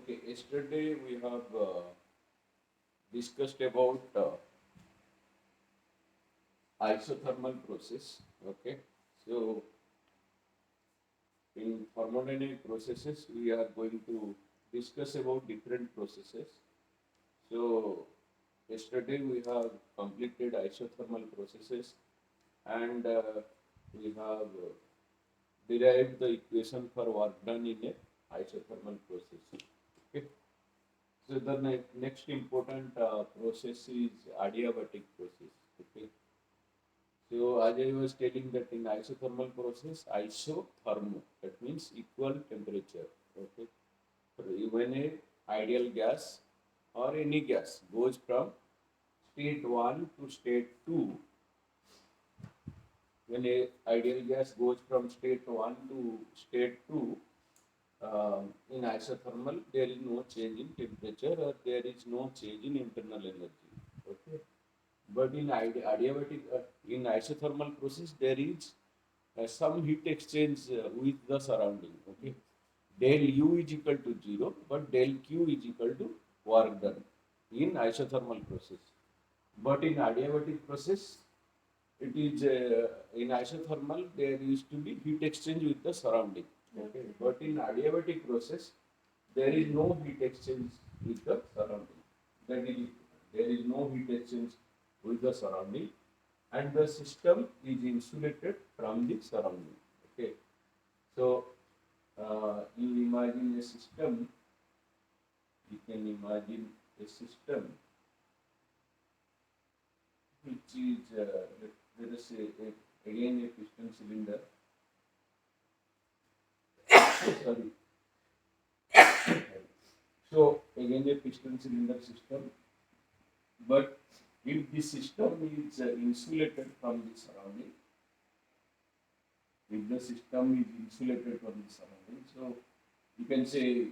Okay, yesterday we have discussed about isothermal process. Okay, so in thermodynamic processes, we are going to discuss about different processes. So yesterday we have completed isothermal processes and we have derived the equation for work done in a isothermal process. Okay. So the next important process is adiabatic process. Okay. So as I was telling that in isothermal process, isothermo, that means equal temperature. Okay. So when a ideal gas or any gas goes from state 1 to state 2, when a ideal gas goes from state 1 to state 2, in isothermal, there is no change in temperature or there is no change in internal energy. Okay. But in adiabatic, in isothermal process, there is some heat exchange with the surrounding. Okay. Del U is equal to 0, but del Q is equal to work done in isothermal process. But in adiabatic process, it is in isothermal there used to be heat exchange with the surrounding. Okay. But in adiabatic process, there is no heat exchange with the surrounding. That is, there is no heat exchange with the surrounding, and the system is insulated from the surrounding. Okay. So you imagine a system. You can imagine a system which is let us say again a piston cylinder. Sorry. So again a piston cylinder system, but if the system is insulated from the surrounding, if the system is insulated from the surrounding, so you can say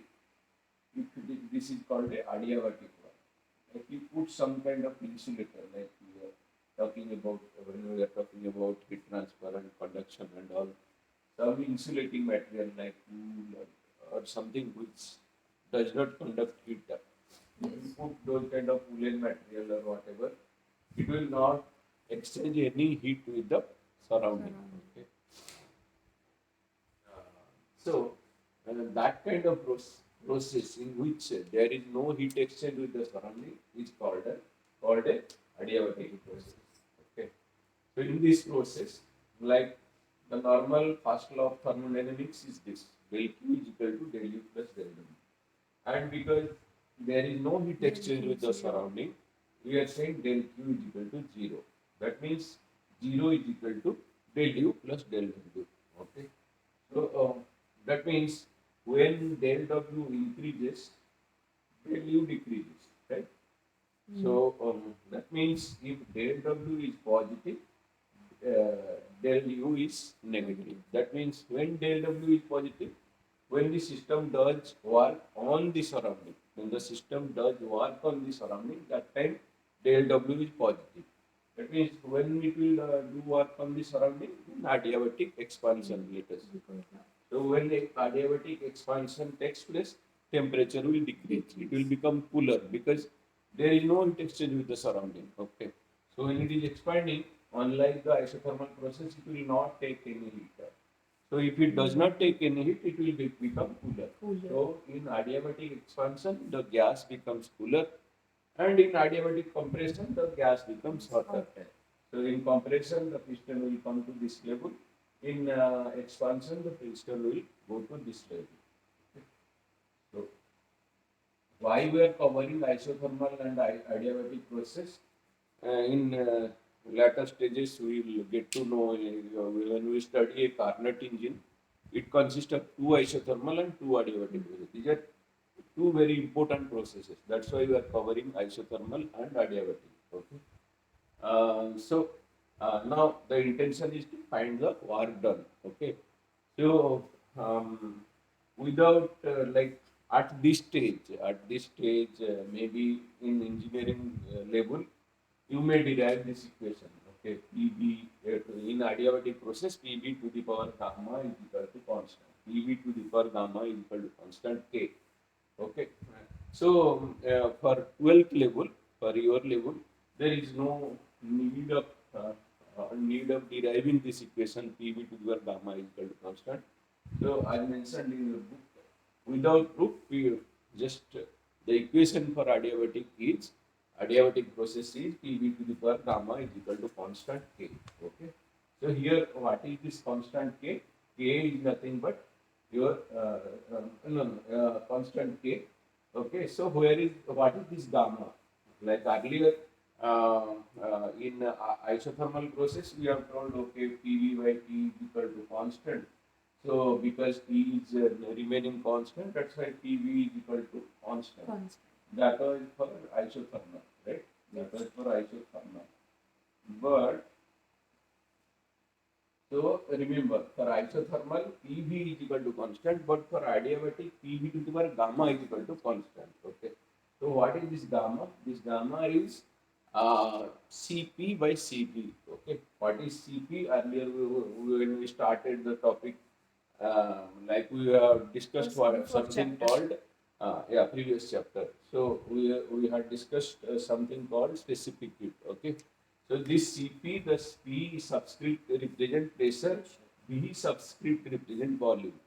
this is called a adiabatic one. Like you put some kind of insulator, like we are talking about when we are talking about heat transfer and conduction and all, some insulating material like wool or something which does not conduct heat. If you put those kind of woolen material or whatever, it will not exchange any heat with the surrounding. Okay. So that kind of process in which there is no heat exchange with the surrounding is called a adiabatic process. Okay. So in this process, like the normal first law of thermodynamics is this: del Q is equal to del U plus del W. And because there is no heat exchange with the surrounding, we are saying del Q is equal to 0. That means 0 is equal to del U plus del W. Okay. So that means when del W increases, del U decreases, right? So that means if del W is positive, del U is negative. That means when del W is positive, when the system does work on the surrounding, when the system does work on the surrounding, that time del W is positive. That means when it will do work on the surrounding, adiabatic expansion, let us say. So when the adiabatic expansion takes place, temperature will decrease. It will become cooler because there is no heat exchange with the surrounding. Okay. So when it is expanding, unlike the isothermal process, it will not take any heat. So if it does not take any heat, it will become cooler. So in adiabatic expansion, the gas becomes cooler, and in adiabatic compression, the gas becomes hotter. So in compression, the piston will come to this level. In expansion, the piston will go to this level. So why we are covering isothermal and adiabatic process? In later stages, we will get to know when we study a Carnot engine, it consists of two isothermal and two adiabatic processes. These are two very important processes. That's why we are covering isothermal and adiabatic. Okay. So now the intention is to find the work done. Okay. So without like at this stage, maybe in engineering level, you may derive this equation. Okay, PB in adiabatic process, PB to the power gamma is equal to constant. PB to the power gamma is equal to constant K. Okay. So for 12th level, for your level, there is no need of deriving this equation PV to the power gamma is equal to constant. So as mentioned in the book, without proof, we just the equation for adiabatic process is PV to the power gamma is equal to constant K. Okay. So here, what is this constant K? K is nothing but your constant K. Okay, so what is this gamma? Like earlier, in isothermal process, we have told okay, PV by T is equal to constant. So because T is remaining constant, that's why PV is equal to constant. That was for isothermal, right? That was for isothermal. But so remember, for isothermal, PV is equal to constant, but for adiabatic, PV to the power gamma is equal to constant. Okay. So what is this gamma? This gamma is Cp by Cv. Okay. What is Cp? Earlier, when we started the topic, like we have discussed something called previous chapter. So we had discussed something called specific heat. Okay. So this Cp, the P subscript represent pressure, V subscript represent volume.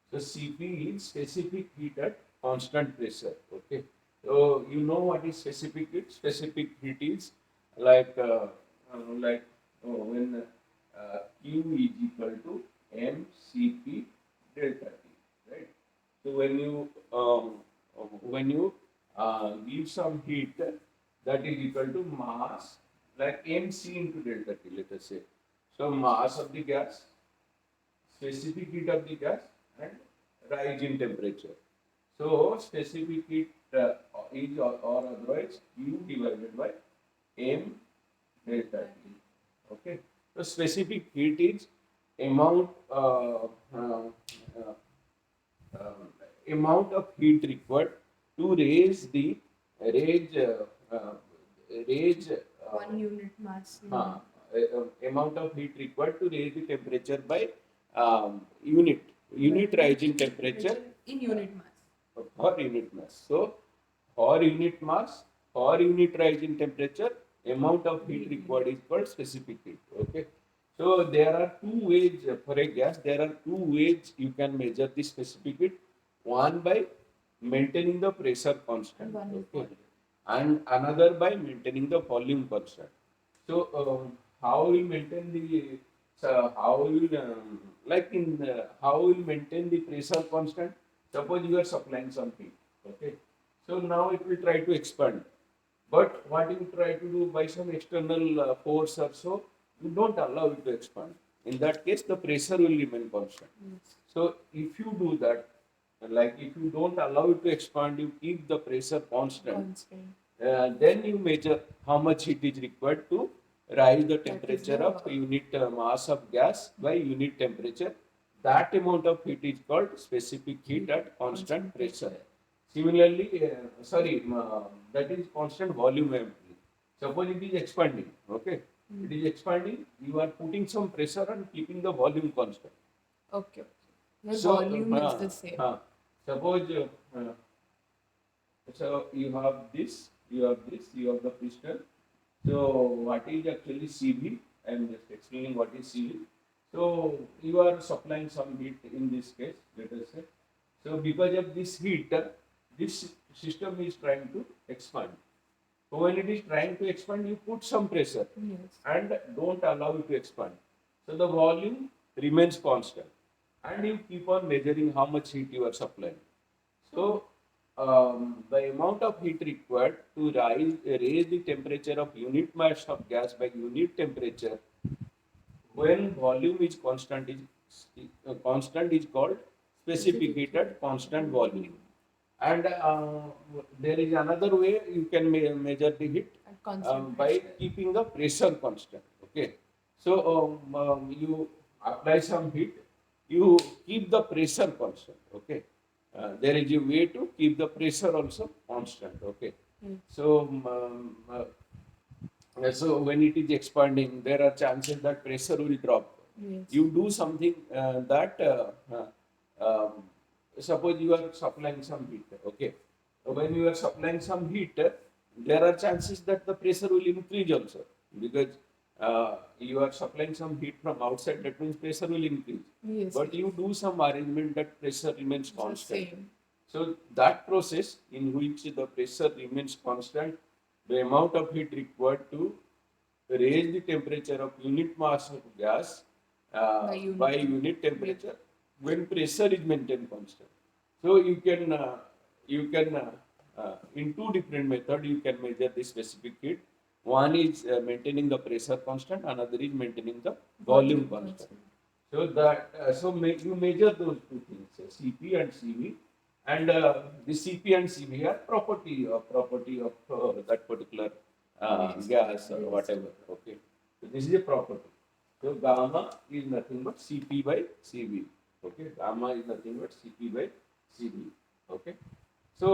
So Cp is specific heat at constant pressure. Okay. So you know what is specific heat? Specific heat is like when Q is equal to mCp delta T, right? So when you give some heat that is equal to mass like mc into delta T, let us say. So mass of the gas, specific heat of the gas, and rise in temperature. So specific heat is or otherwise Q divided by m delta T. Okay. So specific heat is amount amount of heat required to raise raise 1 unit mass. amount of heat required to raise the temperature by unit rise in temperature In unit mass. for unit mass. So for unit mass, for unit rise in temperature, amount of heat required is called specific heat. Okay. So there are two ways for a gas. There are two ways you can measure the specific heat. One by maintaining the pressure constant, okay, and another by maintaining the volume constant. So how we maintain the how will like in how will maintain the pressure constant? Suppose you are supplying some heat, okay. So now it will try to expand, but what you try to do by some external force or so, you don't allow it to expand. In that case, the pressure will remain constant. Yes. So if you do that, like if you don't allow it to expand, you keep the pressure constant. Then you measure how much heat is required to rise the temperature of unit mass of gas by unit temperature. That amount of heat is called specific heat at constant pressure. Similarly, that is constant volume empty. Suppose it is expanding, okay? It is expanding, you are putting some pressure and keeping the volume constant. Okay. The So, volume is the same. Suppose so you have this, you have the piston. So what is actually CV? I am just explaining what is CV. So you are supplying some heat in this case, let us say. So because of this heat, this system is trying to expand. So when it is trying to expand, you put some pressure. Yes. And don't allow it to expand. So the volume remains constant, and you keep on measuring how much heat you are supplying. So the amount of heat required to raise the temperature of unit mass of gas by unit temperature when volume is constant is called specific heat at constant volume. And there is another way you can measure the heat by keeping the pressure constant. Okay. So you apply some heat, you keep the pressure constant. Okay. There is a way to keep the pressure also constant. Okay. So so when it is expanding, there are chances that pressure will drop. Yes. You do something that suppose you are supplying some heat, okay. when you are supplying some heat, there are chances that the pressure will increase also because you are supplying some heat from outside. That means pressure will increase. Yes. But Yes. you do some arrangement that pressure remains It's the constant. same. So that process in which the pressure remains constant, the amount of heat required to raise the temperature of unit mass of gas by unit temperature when pressure is maintained constant. So you can in two different methods you can measure the specific heat. One is maintaining the pressure constant, another is maintaining the volume constant. So you measure those two things, Cp and Cv, and the Cp and Cv are property of that particular Yes. gas or Yes. whatever. Okay, so this is a property. So gamma is nothing but Cp by Cv. Okay, gamma is nothing but Cp by Cv. Okay, so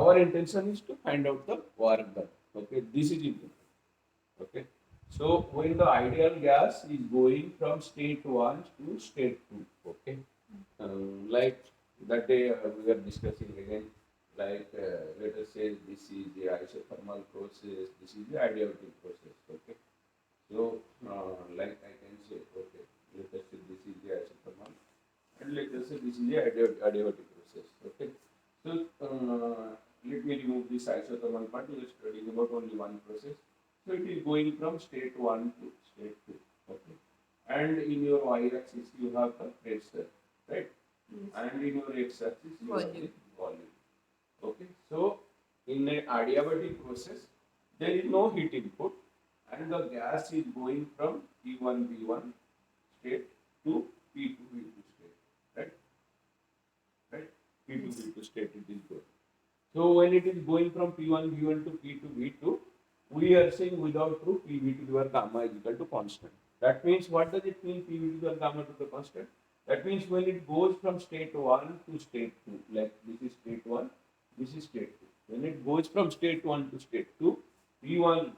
our intention is to find out the work done. Okay, this is important. Okay. So when the ideal gas is going from state 1 to state 2, okay, like that day we were discussing again, like let us say this is the isothermal process, this is the adiabatic process, okay. So like I can say, okay, let us say this is the isothermal, and let us say this is the adiabatic process, okay. So let me remove this isothermal part. We are studying about only one process. So it is going from state 1 to state 2. Okay. And in your y-axis you have the pressure, right? Yes. And in your x-axis you have the Volume. volume. Okay. So in a adiabatic process, there is no heat input, and the gas is going from P1 V1 state to P2 V2 state, right? Right? P2 Yes. V2 state it is going. So when it is going from P1 V1 to P2 V2, we are saying without proof PV to the power gamma is equal to constant. That means what does it mean PV to the power gamma to the constant? That means when it goes from state 1 to state 2, like this is state 1, this is state 2. When it goes from state 1 to state 2, P1,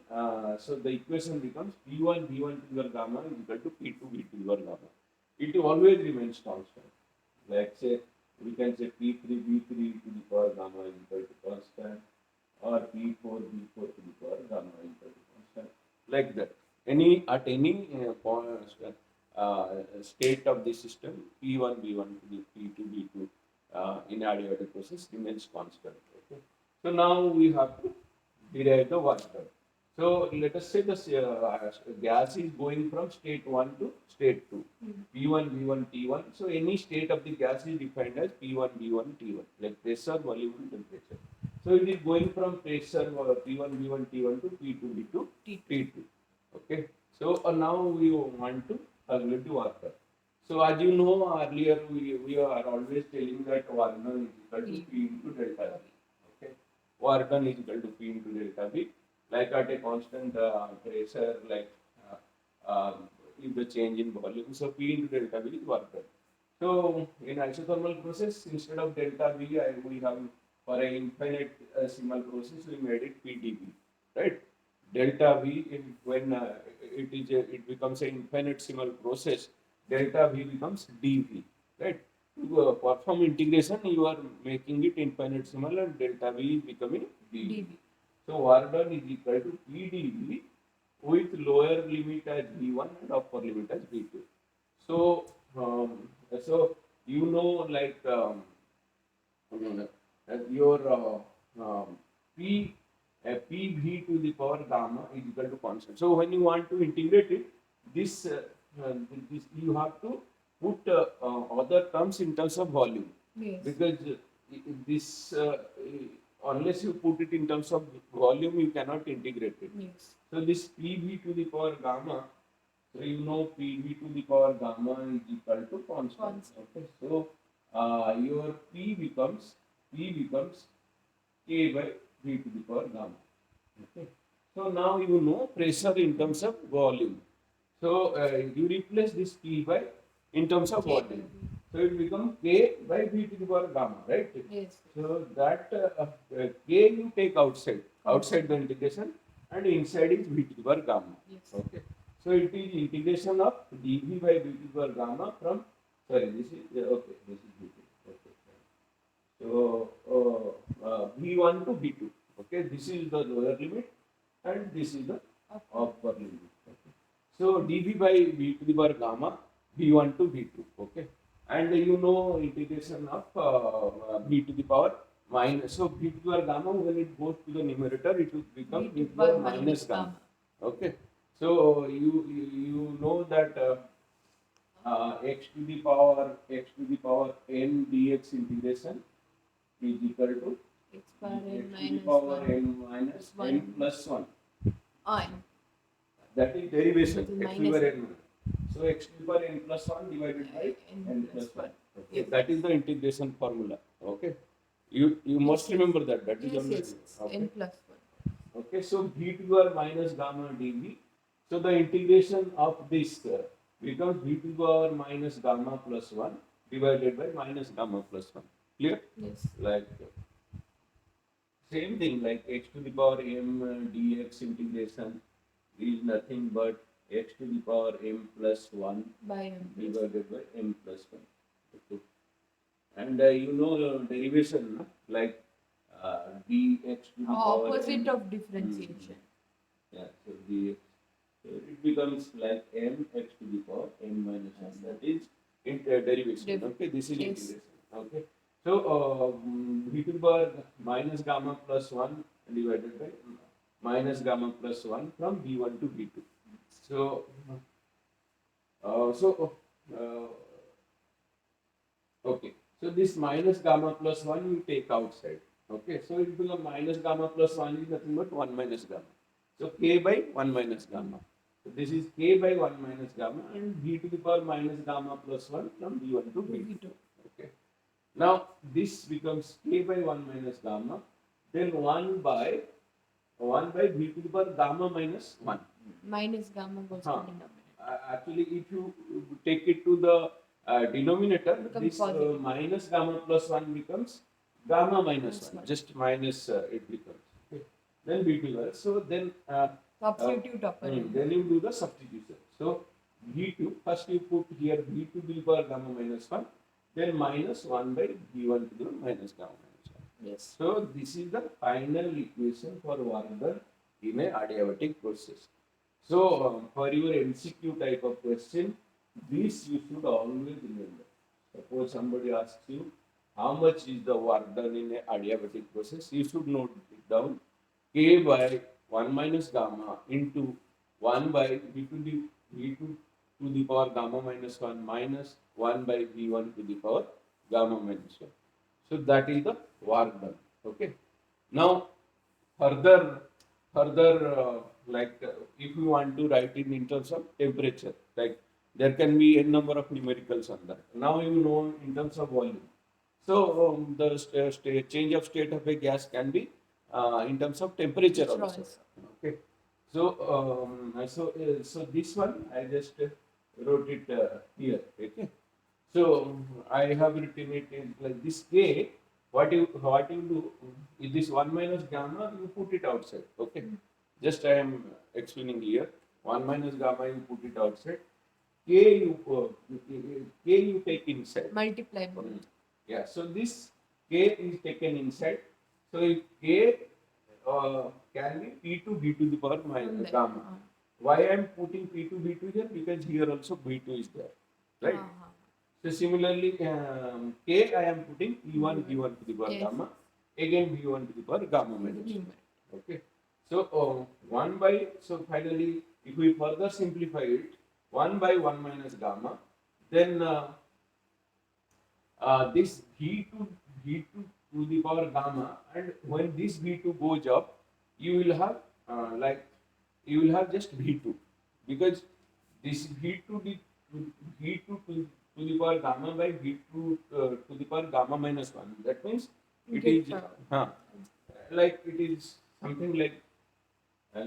so the equation becomes P1 V1 to the power gamma is equal to P2 V to the power gamma. It always remains constant. Like say, we can say P3 V3 to the power gamma is equal to constant, or P4 V4 to the power gamma is equal to constant, like that. Any state of the system, P1 V1 to the P2 V2 in adiabatic process remains constant. Okay. So now we have to derive the work done. So let us say the gas is going from state 1 to state 2. P1, V1, T1. So any state of the gas is defined as P1, V1, T1, like pressure, volume, and temperature. So it is going from pressure P1, V1, T1 to P2, V2, T2. Okay. So now we want to calculate the work done. So as you know, earlier we are always telling that work done is equal to P into delta V. Okay. Work done is equal to P into delta V. Like at a constant pressure, like if the change in volume, so P into delta V is work done. So in isothermal process, instead of delta V, we have for an infinite process, we made it PdV, right? Delta V, when it becomes an infinitesimal process, delta V becomes dV, right? To perform integration, you are making it infinitesimal, and delta V is becoming dV. So work done is equal to PdV with lower limit as V1 and upper limit as V2. So, so you know, like your P PV to the power gamma is equal to constant. So when you want to integrate it, this, this you have to put other terms in terms of volume. Yes. Because this unless you put it in terms of volume, you cannot integrate it. Yes. So this PV to the power gamma, so you know PV to the power gamma is equal to constant. Okay, so your P becomes K by V to the power gamma. Okay, so now you know pressure in terms of volume. So you replace this P by in terms of volume. So it becomes K by V to the power gamma, right? Yes. So that K you take outside the integration, and inside is V to the power gamma. Yes. Okay. So it is integration of dV by V to the power gamma from, sorry, this is okay, this is V2. Okay. V1 to V2. Okay, this is the lower limit and this is the Okay. upper limit. Okay. So dV by V to the power gamma V1 to V2. Okay, and you know integration of V to the power minus. So V to the power gamma, when it goes to the numerator, it will become V V to to the power power minus minus gamma. gamma. Okay, so you know that x to the power n dx integration is equal to X power n x to the minus power 1. n minus One. n plus 1. I. That is derivation, That is x to the minus power n. So x to the power n plus 1 divided by n plus 1. Okay. Yes. That is the integration formula. Okay. You must Yes. remember that. That is Yes, always yes, yes. okay. N plus 1. Okay. So v to the power minus gamma dv. So the integration of this becomes v to the power minus gamma plus 1 divided by minus gamma plus 1. Clear? Yes. Like same thing like x to the power m dx integration is nothing but x to the power m plus 1 By n plus. divided by m plus 1. Okay. And you know derivation no? Like dx to the power Opposite m. of differentiation. Yeah, so dx. So it becomes like m x to the power m minus 1. That is derivation. Okay, this is Yes. integration. Okay. So v to the power minus gamma plus 1 divided by minus gamma plus 1 from v1 to v2. So, uh, okay. So this minus gamma plus 1 you take outside. Okay. So it becomes minus gamma plus 1 is nothing but 1 minus gamma. So k by 1 minus gamma. So this is k by 1 minus gamma and v to the power minus gamma plus 1 from v1 to v2. V2. Okay. Now this becomes k by 1 minus gamma, then 1 by v to the power gamma minus 1. Minus gamma goes to Huh. denominator. Actually, if you take it to the denominator, Becomes this positive. minus gamma plus 1 becomes gamma minus Minus 1. one. Just minus it becomes. Okay. Then v to the power. So then Substitute upper end. then you do the substitution. So v2, first you put here v2 to the power gamma minus 1, then minus 1 by v1 to the minus gamma minus 1. Yes. So this is the final equation for work done in a adiabatic process. So for your MCQ type of question, this you should always remember. Suppose somebody asks you how much is the work done in a adiabatic process, you should note it down. K by 1 minus gamma into 1 by v2 to the power gamma minus 1 minus 1 by v1 to the power gamma minus 1. So that is the work done. Okay. Now further if you want to write it in terms of temperature, like there can be n number of numericals on that. Now you know in terms of volume. So the change of state of a gas can be in terms of temperature Sure, also. sir. Okay. So this one I just wrote it here. Okay. So I have written it in like this K. What you do is this 1 minus gamma, you put it outside. Okay. Just I am explaining here. 1 minus gamma, you put it outside. K you take inside. Multiply both. Yeah. So this K is taken inside. So if K can be P to B to the power minus There. gamma. Why I am putting P to B to here? Because here also B2 is there. Right? So similarly, K I am putting E1 V1 to the power Yes. gamma, again V1 to the power gamma minus. Numerator. Okay. So 1 by, so finally if we further simplify it, 1 by 1 minus gamma, then this V2 to the power gamma, and when this V2 goes up, you will have you will have just V2, because this V2 to the power gamma by V2 to the power gamma minus 1. That means it Get is power. like it is something like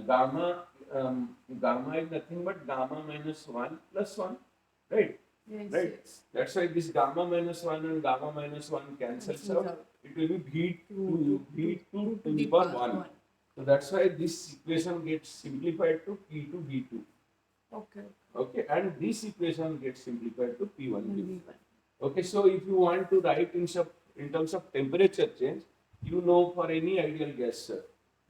gamma is nothing but gamma minus 1 plus 1, right? Yes, Right. yes. That's why this gamma minus 1 and gamma minus 1 cancels Cancels out. out. It will be V2 to the power power 1. So that's why this equation gets simplified to P to V2. Okay. Okay, and this equation gets simplified to P1 V1. V1. Okay, so if you want to write in terms of temperature change, you know for any ideal gas,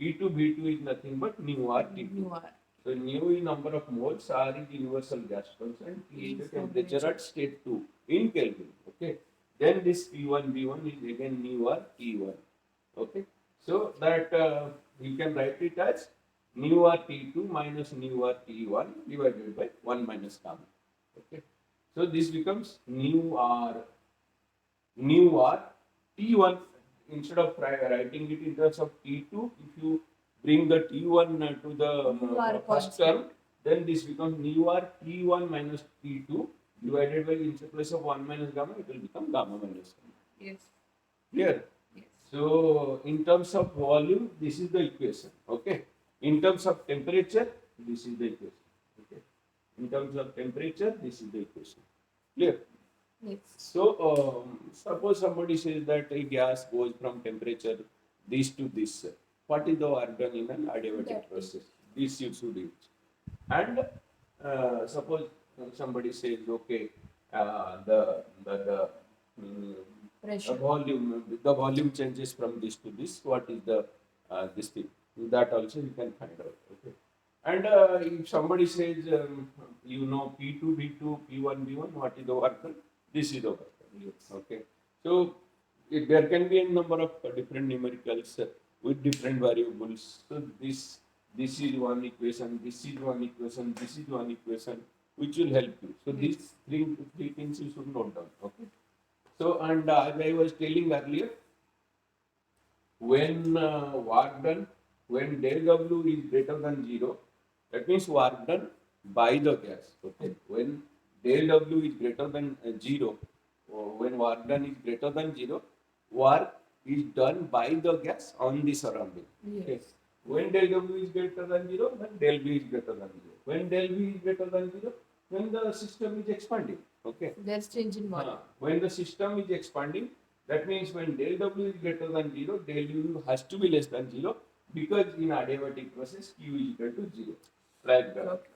P2 B2 is nothing but nu R T2. Nu R. So nu is number of moles, R is universal gas constant, T is the temperature at state 2 in Kelvin. Okay. Then this P1 B1 is again nu R T1. Okay. So that you can write it as nu R T2 minus nu R T1 divided by 1 minus gamma. Okay. So this becomes nu R T1. Instead of writing it in terms of T2, if you bring the T1 to the Nu R first term, constant. then this becomes nu R T1 minus T2 divided by, in place of 1 minus gamma, it will become gamma minus gamma. Yes. Clear? Yes. So in terms of volume, this is the equation. Okay. In terms of temperature, this is the equation. Okay. In terms of temperature, this is the equation. Clear? Yes. So suppose somebody says that a gas goes from temperature this to this. What is the work done in an adiabatic That process? This you should use. And suppose somebody says, okay, the mm, Pressure. the volume changes from this to this. What is the this thing? That also you can find out. Okay. And if somebody says, you know, P2, B2, P1, B1, what is the work done? This is the work done. Yes. Okay. So there can be a number of different numericals with different variables. So this is one equation, this is one equation, this is one equation, which will help you. So Yes. these three things you should note down. Okay. So and as I was telling earlier, when work done, when del W is greater than 0, that means work done by the gas. Okay. When del W is greater than 0, or when work done is greater than 0, work is done by the gas on the surrounding. Okay. Yes. When del W is greater than 0, then del V is greater than 0. When del V is greater than 0, when the system is expanding. Okay. There's change in volume. When the system is expanding, that means when del W is greater than 0, del U has to be less than 0, because in adiabatic process Q is equal to 0. Like that. Okay.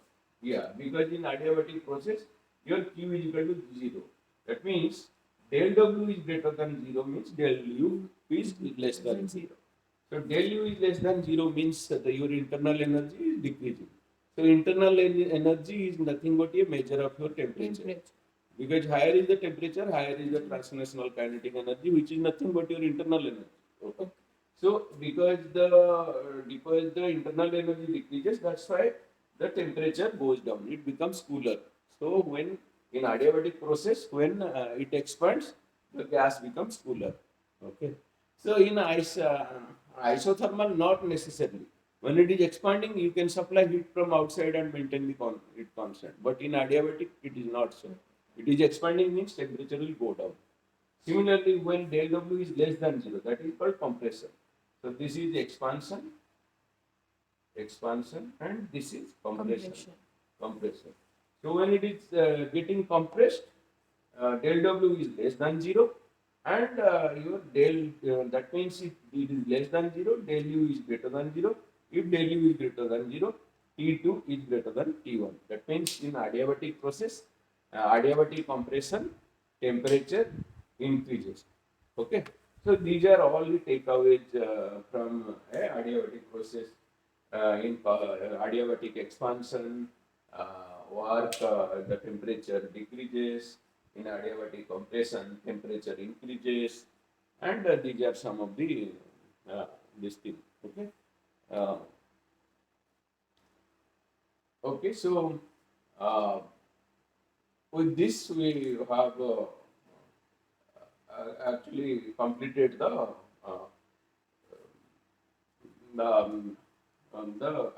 Yeah, because in adiabatic process your Q is equal to 0. That means del W is greater than 0 means del U is less than 0. So del U is less than 0 means that your internal energy is decreasing. So internal energy is nothing but a measure of your temperature. Temperature. Because higher is the temperature, higher is the translational kinetic energy, which is nothing but your internal energy. Okay. So because the internal energy decreases, that's why the temperature goes down. It becomes cooler. So when in adiabatic process, when it expands, the gas becomes cooler. Okay. So in isothermal, not necessarily. When it is expanding, you can supply heat from outside and maintain it constant. But in adiabatic, it is not so. It is expanding means temperature will go down. Similarly, when del W is less than 0, that is called compression. So this is expansion, and this is compression. Compression. So when it is getting compressed, del W is less than 0, and your that means if it is less than 0, del U is greater than 0. If del U is greater than 0, T2 is greater than T1. That means in adiabatic process, adiabatic compression, temperature increases. Okay. So these are all the takeaways from adiabatic process. In adiabatic expansion, work, the temperature decreases. In adiabatic compression, temperature increases, and these are some of the this thing. Okay. Uh, okay. So with this we have actually completed the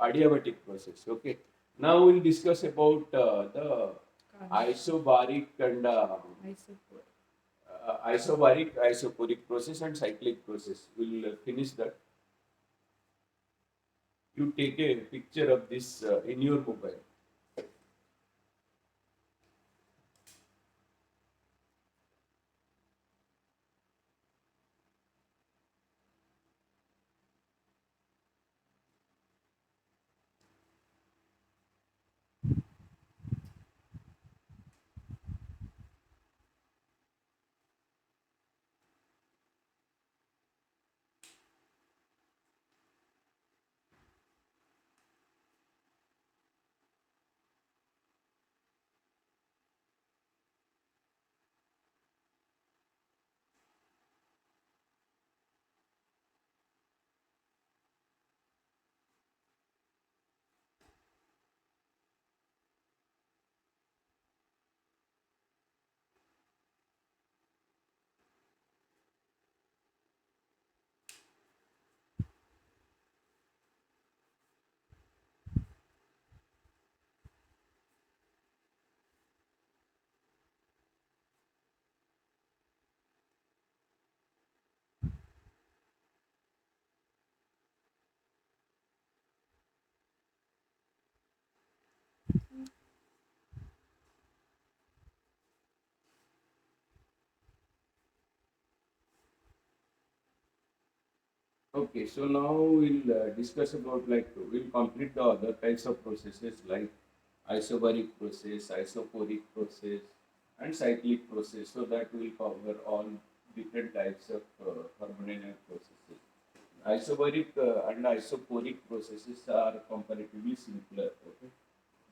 adiabatic process. Okay. Now we'll discuss about the isobaric and isobaric, isoporic process and cyclic process. We'll finish that. You take a picture of this in your mobile. Okay, so now we'll discuss about like we'll complete the other types of processes like isobaric process, isoporic process, and cyclic process. So that will cover all different types of thermodynamic processes. Isobaric and isoporic processes are comparatively simpler. Okay,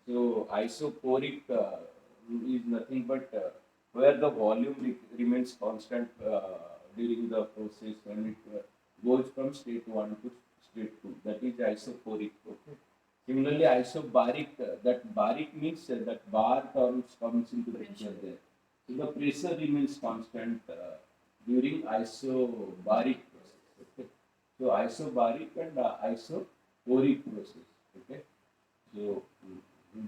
so isoporic is nothing but where the volume remains constant during the process when it goes from state 1 to state 2. That is isoporic. Okay. Similarly, isobaric, that baric means that bar terms comes into picture there. So the pressure remains constant during isobaric process. Okay. So isobaric and isoporic process. Okay. So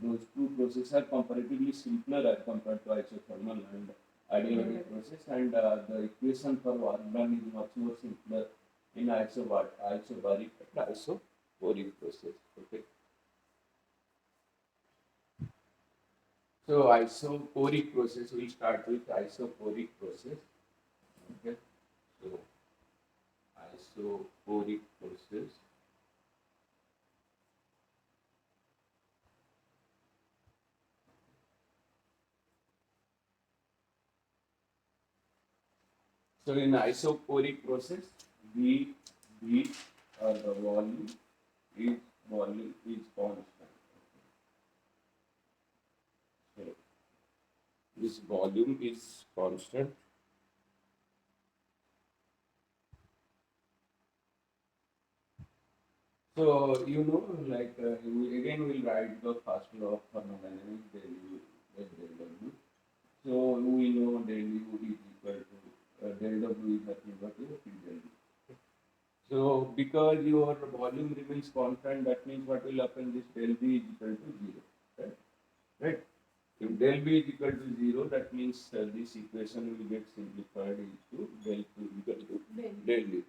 those two processes are comparatively simpler as compared to isothermal and adiabatic process, and the equation for work done is much more simpler in isobaric and isoporic process. Okay. So isoporic process, we start with isoporic process. Okay. So isoporic process. So in isoporic process, V the volume is constant. So this volume is constant. So like again we'll write the first law of thermodynamics del U del W. So we know del U is equal to del W is nothing but P del U. So because your volume remains constant, that means what will happen? This del B is equal to zero, right? Right. If del B is equal to zero, that means this equation will get simplified into del Q equal to del U.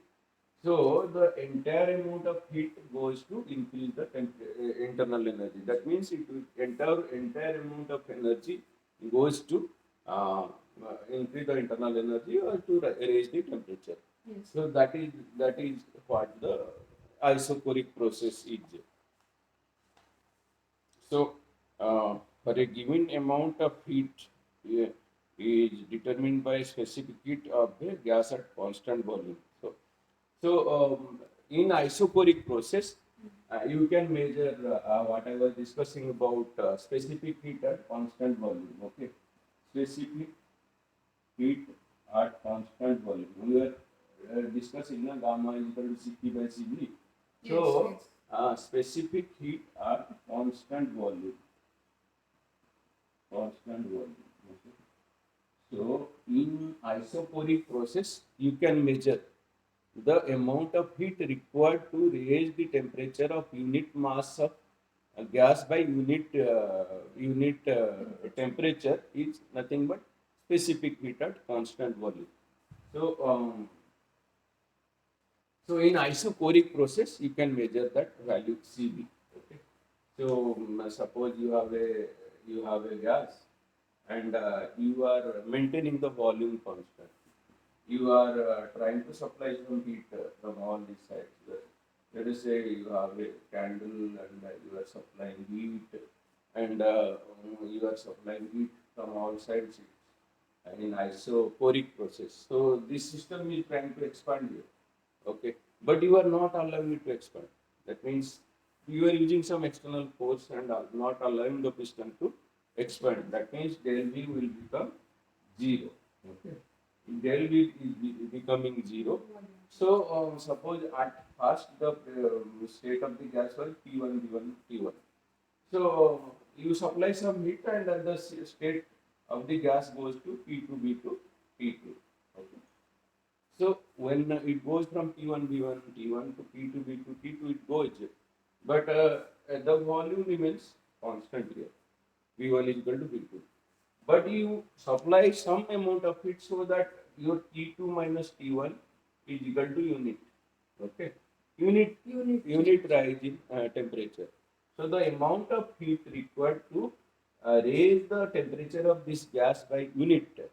So the entire amount of heat goes to increase the internal energy. That means it will entire amount of energy goes to increase the internal energy or to raise the temperature. Yes. So that is what the isoporic process is. So for a given amount of heat is determined by specific heat of the gas at constant volume. So in isoporic process, you can measure what I was discussing about specific heat at constant volume. Okay, specific heat at constant volume. We were discussing gamma is equal to Cp by Cv. So specific heat at constant volume. Constant volume. Okay. So in isoporic process, you can measure the amount of heat required to raise the temperature of unit mass of gas by unit temperature is nothing but specific heat at constant volume. So so in isoporic process you can measure that value Cv. Okay. So suppose you have a gas and you are maintaining the volume constant. You are trying to supply some heat from all these sides. Let us say you have a candle and you are supplying heat, and you are supplying heat from all sides in isoporic process. So this system is trying to expand here. Okay, but you are not allowing it to expand. That means you are using some external force and are not allowing the piston to expand. That means del V will become zero. Okay, del V is becoming zero. So suppose at first the state of the gas was P1 given T1. So you supply some heat and the state of the gas goes to P2 B2 T2. Okay. So when it goes from T1 B1 T1 to P2 B2 T2, it goes, but the volume remains constant here. V1 is equal to V2. But you supply some amount of heat so that your T2 minus T1 is equal to unit. Okay. Unit rise in temperature. So the amount of heat required to raise the temperature of this gas by unit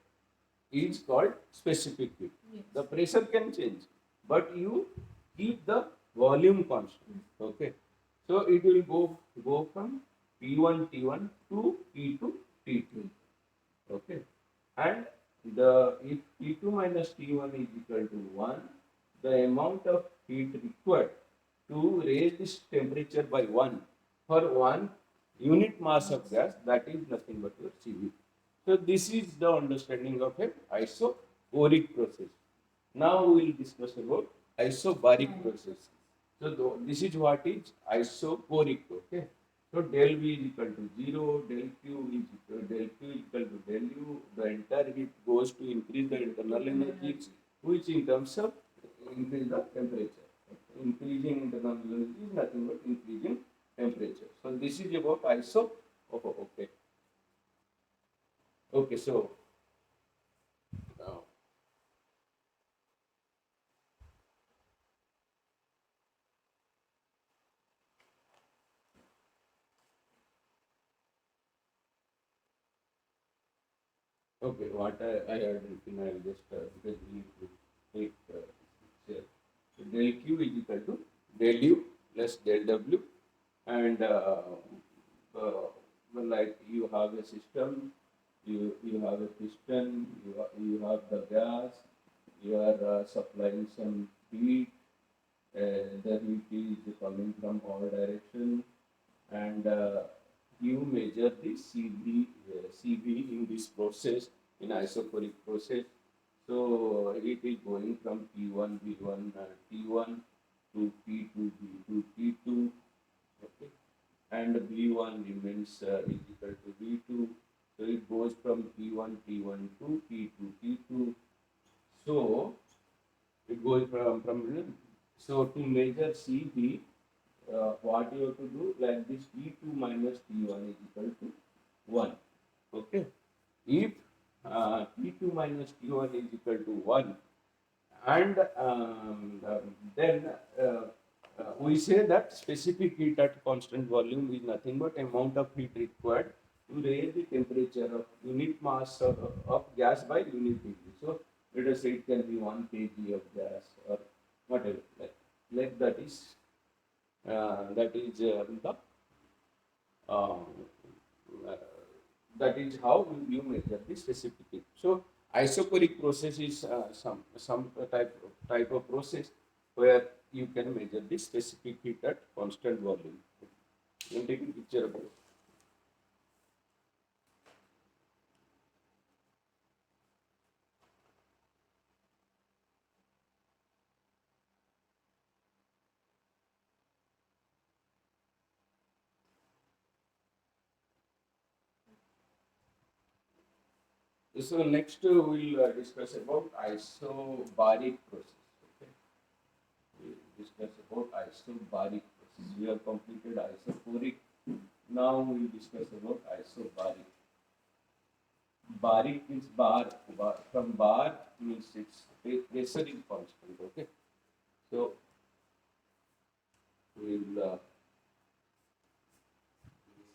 is called specific heat. Yes. The pressure can change, but you keep the volume constant. Okay, so it will go from P1 T1 to P2 T2. Okay, and the if T2 minus T1 is equal to 1, the amount of heat required to raise this temperature by 1 for 1 unit mass of gas, that is nothing but your Cv. So this is the understanding of an isobaric process. Now we will discuss about isobaric process. So this is what is isobaric. Okay. So del V is equal to 0, del Q is equal to del U. The entire heat goes to increase the internal energy, which in terms of increase the temperature. Increasing internal energy is nothing but increasing temperature. So this is about iso. Oh, okay. Okay. So uh, okay, what I had written, I'll just because we need to take picture. So del Q is equal to del U plus del W, and well, like you have a system, you have a piston, you have the gas, you are supplying some heat, the heat is coming from all direction, and you measure the CV in this process, in isobaric process. So it is going from P1 V1 T1 to P2 V2 T2. Okay, and V1 remains is equal to V2. So it goes from P1 T1 to P2 T2. So it goes from so to measure CV, what you have to do, like this T2 minus T1 is equal to 1. Okay. If T2 minus T1 is equal to 1, and then we say that specific heat at constant volume is nothing but amount of heat required to raise the temperature of unit mass of gas by unit degree. So let us say it can be 1 kg of gas or whatever, like that is uh, that is how you measure the specific heat. So isobaric process is some type of process where you can measure the specific heat at constant volume. You can take a picture of it. So next we'll discuss about isobaric process. Okay, we'll discuss about isobaric process. We have completed isobaric. Now we'll discuss about isobaric. Barik means bar. From bar means its pressure is constant. Okay, so we'll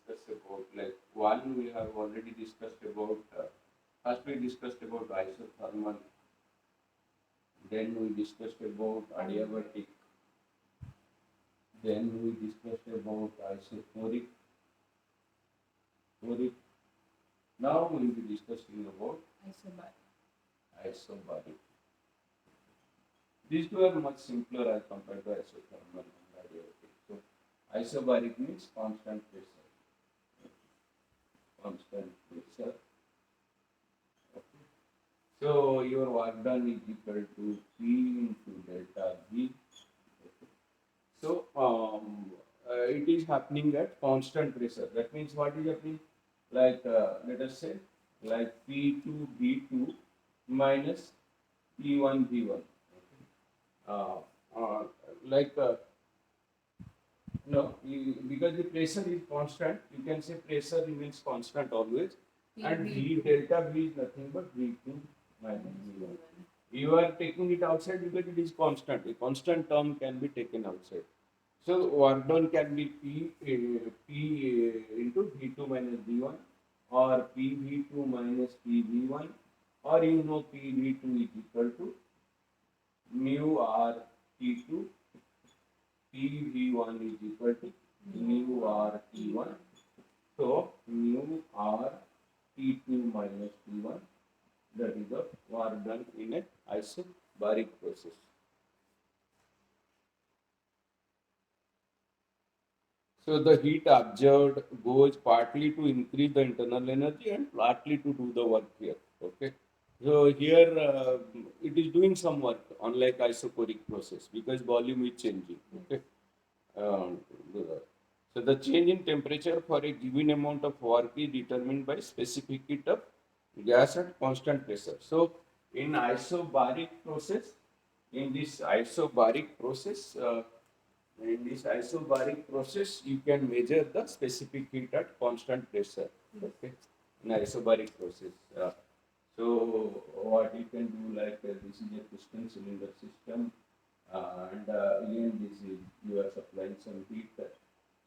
discuss about like one we have already discussed about. First we discussed about isothermal. Then we discussed about adiabatic. Then we discussed about isophoric. Now we will be discussing about isobaric. These two are much simpler as compared to isothermal and adiabatic. So isobaric means constant pressure. Constant pressure. Okay. So your work done is equal to P into delta V. Okay. So it is happening at constant pressure. That means what is happening? Like let us say like P2 V2 minus P1 V1. Okay. Uh, uh, like no, because the pressure is constant, you can say pressure remains constant always, and V delta V is nothing but V2 minus V1. You are taking it outside because it is constant. A constant term can be taken outside. So work done can be P into V2 minus V1, or PV2 minus PV1, or you know PV2 is equal to mu R T2 PV1 is equal to mu R T1. So mu R T2 minus T1, that is the work done in a isobaric process. So the heat absorbed goes partly to increase the internal energy and partly to do the work here. Okay. So here it is doing some work, unlike isochoric process, because volume is changing. Okay. Um, the- so the change in temperature for a given amount of work is determined by specific heat of gas at constant pressure. So in isobaric process, in this isobaric process, in this isobaric process, you can measure the specific heat at constant pressure. Okay, in isobaric process. So what you can do, like this is a piston cylinder system, and again this is you are supplying some heat.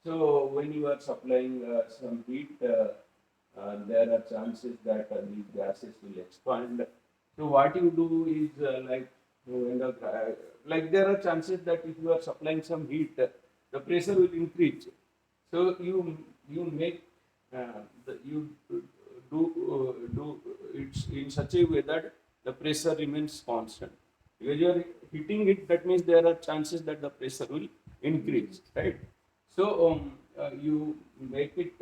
So when you are supplying some heat, there are chances that these gases will expand. So what you do is when the like there are chances that if you are supplying some heat, the pressure will increase. So you make you do it in such a way that the pressure remains constant. Because you are heating it, that means there are chances that the pressure will increase, right? So you make it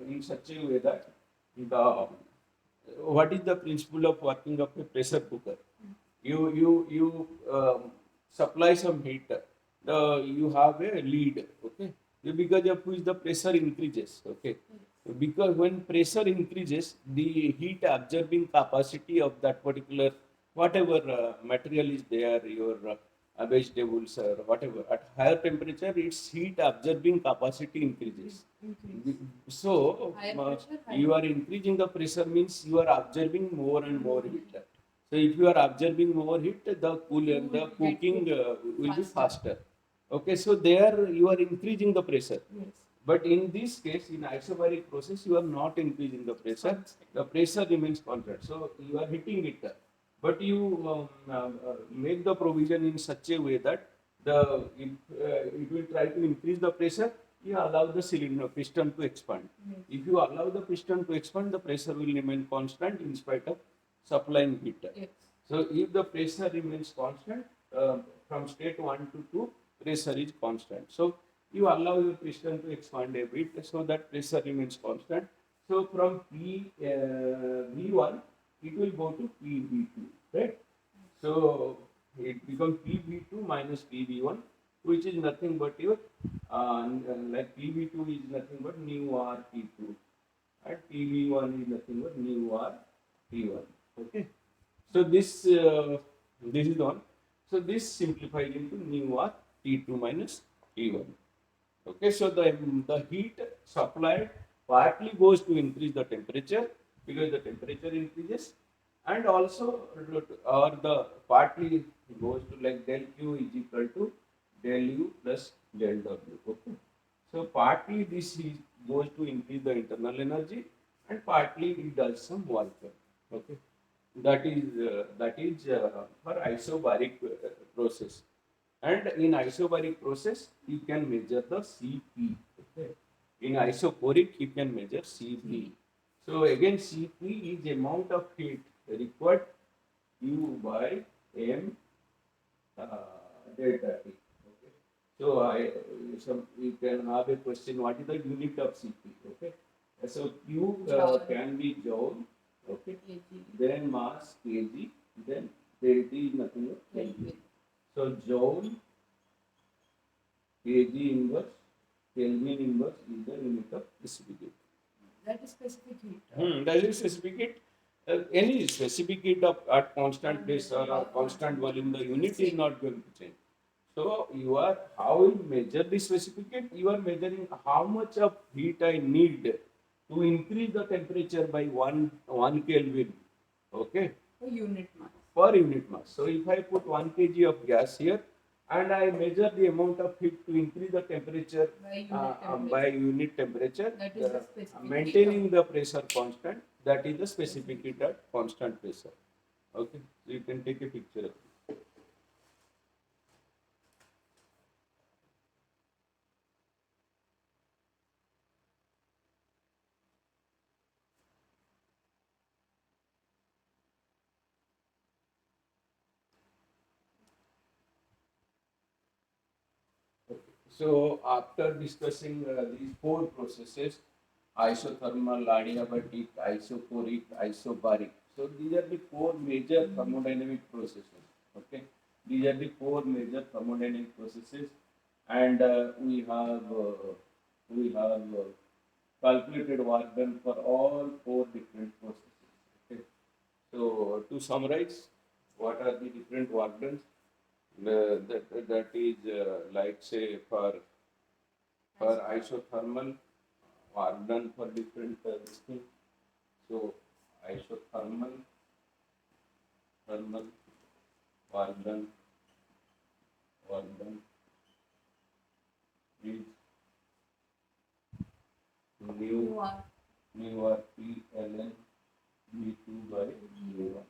in such a way that the what is the principle of working of a pressure cooker? You supply some heat. You have a lead, okay? Because of which the pressure increases, okay? Because when pressure increases, the heat absorbing capacity of that particular whatever material is there, your vegetables or whatever, at higher temperature, its heat absorbing capacity increases. So Higher pressure, you higher. are increasing the pressure means you are absorbing more and more heat. So if you are absorbing more heat, the You will the get cooking it will be faster. faster. Okay, so there you are increasing the pressure. Yes. But in this case, in isobaric process, you are not increasing the pressure. Constant. The pressure remains constant. So you are hitting it, but you make the provision in such a way that it will try to increase the pressure. You allow the cylinder piston to expand. Yes. If you allow the piston to expand, the pressure will remain constant in spite of supplying heat. Yes. So if the pressure remains constant, from state 1 to 2, pressure is constant. So you allow your piston to expand a bit so that pressure remains constant. So from V1, it will go to PV2, right? So it becomes PV2 minus PV1, which is nothing but your, like PV2 is nothing but nu R T2, and PV1 is nothing but nu R T1. Okay. So this is the one. So this simplified into nu R T2 minus T1. Okay, so the heat supplied partly goes to increase the temperature because the temperature increases, and also or the partly goes to like del Q is equal to del U plus del W. Okay, so partly this is, goes to increase the internal energy, and partly it does some work. Okay, that is for isobaric process. And in isobaric process, you can measure the Cp. Okay. In isochoric, you can measure Cp. So again, Cp is amount of heat required Q by m delta T. Okay. So you can have a question: what is the unit of Cp? Okay. So Q Joule. can be joule. Okay. kg. Then mass kg. Then delta is nothing but Kelvin. So joule kg inverse, Kelvin inverse is the unit of specific heat. That is specific heat. That is specific heat. Any specific heat of at constant pressure or constant volume, the unit is not going to change. So you are how you measure the specific heat? You are measuring how much of heat I need to increase the temperature by one Kelvin. Okay, For unit mass. per unit mass. So if I put 1 kg of gas here and I measure the amount of heat to increase the temperature By unit temperature. by unit temperature, That is the specific maintaining heat the pressure constant, that is the specific heat at constant pressure. Okay, so you can take a picture of it. So after discussing these four processes, isothermal, adiabatic, isochoric, isobaric. So these are the four major thermodynamic processes. Okay, these are the four major thermodynamic processes, and we have calculated work done for all four different processes. Okay, so to summarize, what are the different work done? That is like say for isothermal are done for different this thing. So isothermal, thermal, Vardan, Vardan is mu You are mu r p ln v2 by v1.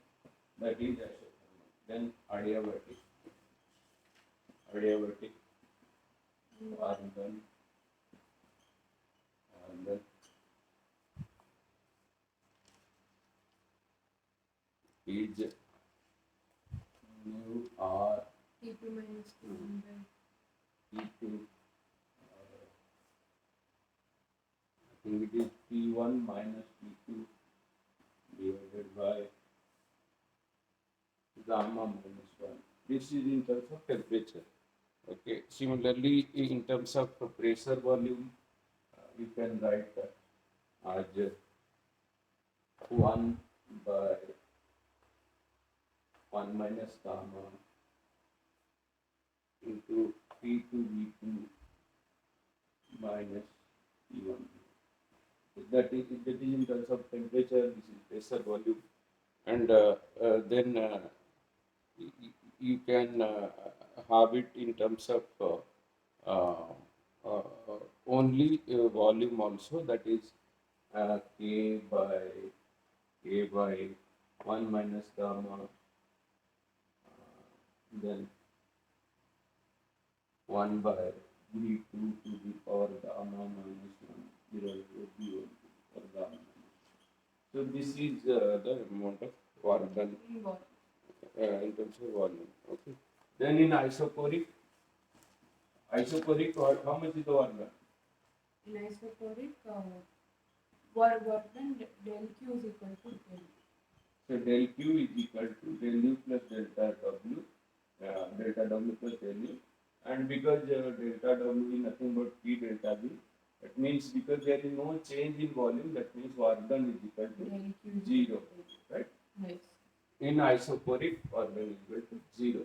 That is isothermal. Then adiabatic, adiabatic Vardan, Vardan is mu r T2 minus T1 by p2. I think it is p1 minus p2 divided by gamma minus 1. This is in terms of temperature. Okay. Similarly, in terms of pressure volume, you can write as 1 by 1 minus gamma into P2 V2 minus P1. That is in terms of temperature, this is pressure volume, and then you can have it in terms of only volume also, that is k by 1 minus gamma, then 1 by v2 to the power gamma minus 1 divided by v1 to the power gamma minus 1. So this is the amount of work done in what? in terms of volume. Okay. Then in isochoric, how much is the work done? In isochoric, work done del Q is equal to del. So del Q is equal to del U plus delta W plus del U. And because delta W is nothing but P delta V, that means because there is no change in volume, that means work done is equal to Del Q is 0, equal to right? yes. In isochoric, work done is equal to 0.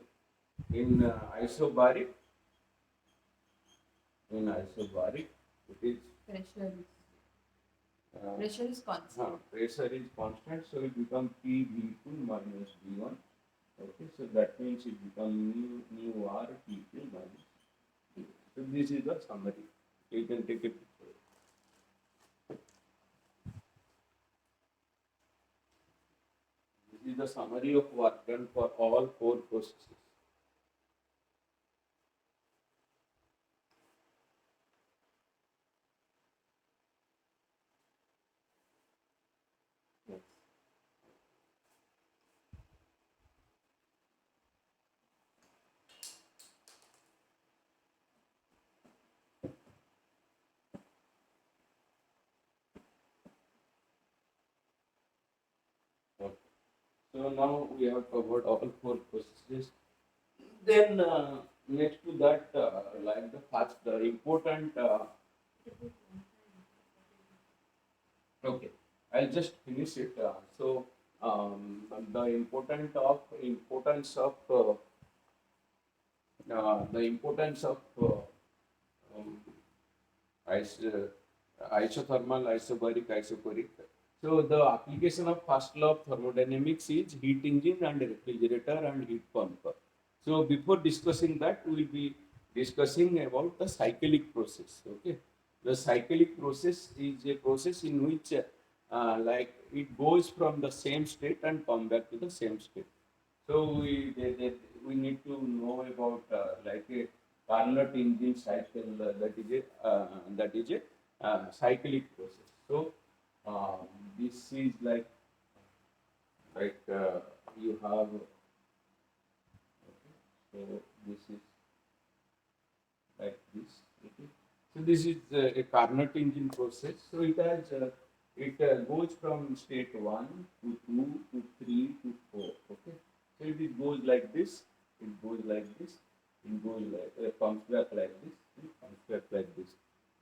In isobaric, it is Pressure is uh, pressure is constant. pressure is constant, so it becomes PV2 minus V1. Okay, so that means it becomes mu R P2 minus V1. So this is the summary. You can take it. This is the summary of work done for all four processes. Yes. Okay. So now we have covered all four processes. Then next to that, like the important. Okay, I'll just finish it. The importance of um, is isothermal, isobaric, isochoric. So the application of first law of thermodynamics is heat engine and refrigerator and heat pump. So before discussing that, we will be discussing about the cyclic process. Okay, the cyclic process is a process in which like it goes from the same state and come back to the same state. So we need to know about like a Carnot engine cycle, that is a cyclic process. So this is like you have, okay, so this is like this. So this is a Carnot engine process. So it goes from state 1 to 2 to 3 to 4. Okay. So it goes like this. It goes like this. It goes like comes back like this. It comes back like this.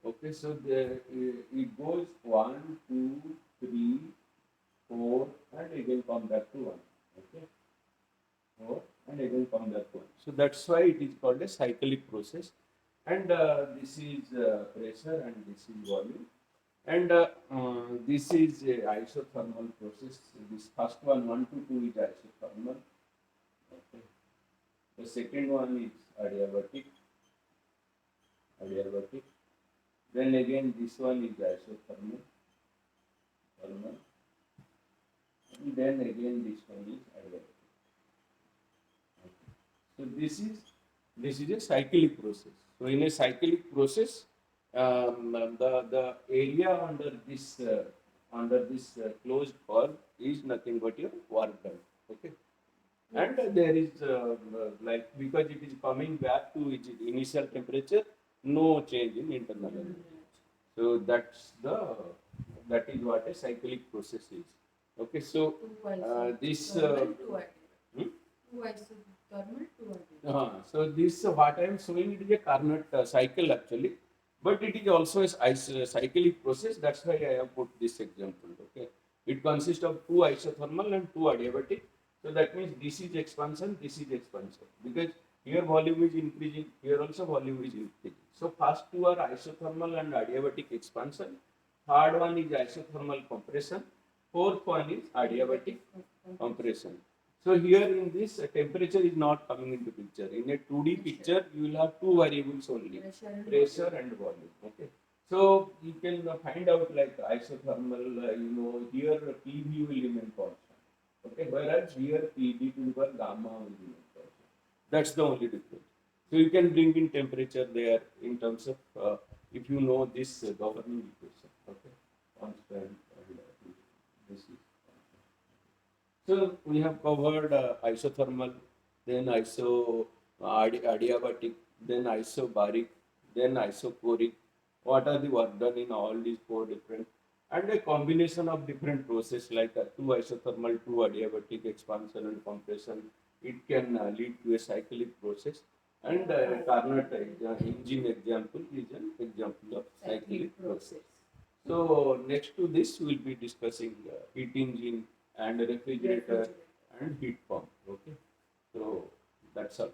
Okay. So it goes 1, 2, 3, 4, and again come back to 1. Okay. 4 and again come back to 1. So that's why it is called a cyclic process. And this is pressure and this is volume. And this is a isothermal process. This first one, 1 to 2 is isothermal. Okay. The second one is adiabatic. Adiabatic. Then again this one is isothermal. Thermal. And then again this one is adiabatic. Okay. So this is a cyclic process. So in a cyclic process, the area under this closed curve is nothing but your work done. Okay. And there is like because it is coming back to its initial temperature, no change in internal energy. So that is what a cyclic process is. Okay, so this hmm? Two isothermal, two ideal. So this what I am showing it is a Carnot cycle actually, but it is also a cyclic process. That's why I have put this example. Okay, it consists of two isothermal and two adiabatic. So that means this is expansion, this is expansion because here volume is increasing, here also volume is increasing. So first two are isothermal and adiabatic expansion. Third one is isothermal compression. Fourth one is adiabatic compression. So here in this temperature is not coming into picture. In a 2D picture, you will have two variables only, pressure and volume. Okay. So you can find out like isothermal, here PV will remain constant. Okay, whereas here PV to the power gamma will remain constant. That's the only difference. So you can bring in temperature there in terms of if you know this governing equation. Okay, constant and this is. So we have covered isothermal, then adiabatic, then isobaric, then isochoric. What are the work done in all these four different and a combination of different process like two isothermal, two adiabatic expansion and compression. It can lead to a cyclic process. And Carnot engine example is an example of cyclic process. So next to this, we will be discussing heat engine and refrigerator and heat pump. Okay, so that's all.